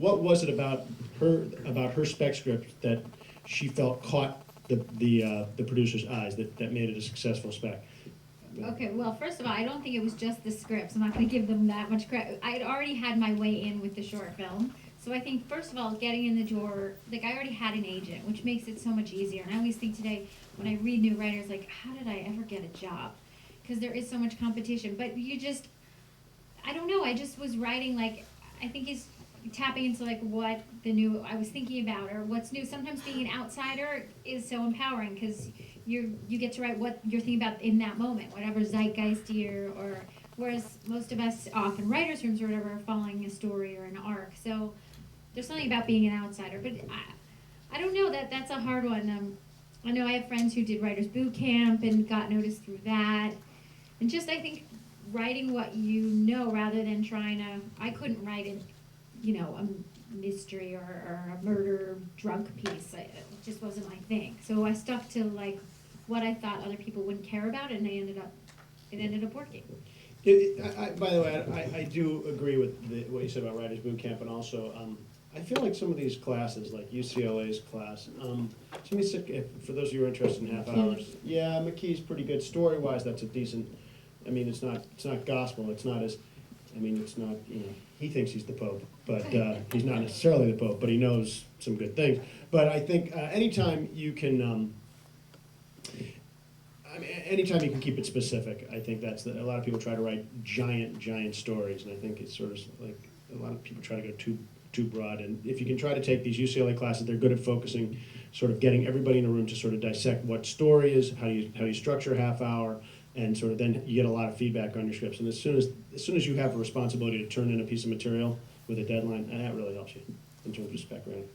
what was it about her spec script that she felt caught the producer's eyes that made it a successful spec? Okay, well, first of all, I don't think it was just the scripts. I'm not going to give them that much credit. I had already had my way in with the short film. So I think, first of all, getting in the door, like, I already had an agent, which makes it so much easier. And I always think today, when I read new writers, like, how did I ever get a job? Because there is so much competition. But you just, I don't know, I just was writing, like, I think he's tapping into, like, what the new, I was thinking about, or what's new. Sometimes being an outsider is so empowering, because you get to write what you're thinking about in that moment, whatever zeitgeist you're, or whereas most of us often writers' rooms or whatever are following a story or an arc. So there's something about being an outsider, but I don't know, that's a hard one. I know I have friends who did writers boot camp and got noticed through that, and just I think writing what you know rather than trying to. I couldn't write a mystery or a murder drug piece. It just wasn't my thing. So I stuck to like what I thought other people wouldn't care about, and it ended up working. By the way, I do agree with what you said about Writers Boot Camp, and also I feel like some of these classes, like UCLA's class, for those of you who are interested in half hours, yeah, McKee's pretty good. Story-wise, that's a decent, I mean, it's not gospel, it's not as, I mean, it's not, he thinks he's the Pope, but he's not necessarily the Pope, but he knows some good things. But I think anytime you can, anytime you can keep it specific, I think a lot of people try to write giant stories, and I think it's sort of like a lot of people try to go too broad. And if you can try to take these UCLA classes, they're good at focusing, sort of getting everybody in a room to sort of dissect what story is, how you structure a half hour, and sort of then you get a lot of feedback on your scripts. And as soon as you have a responsibility to turn in a piece of material with a deadline, and that really helps you in terms of spec writing.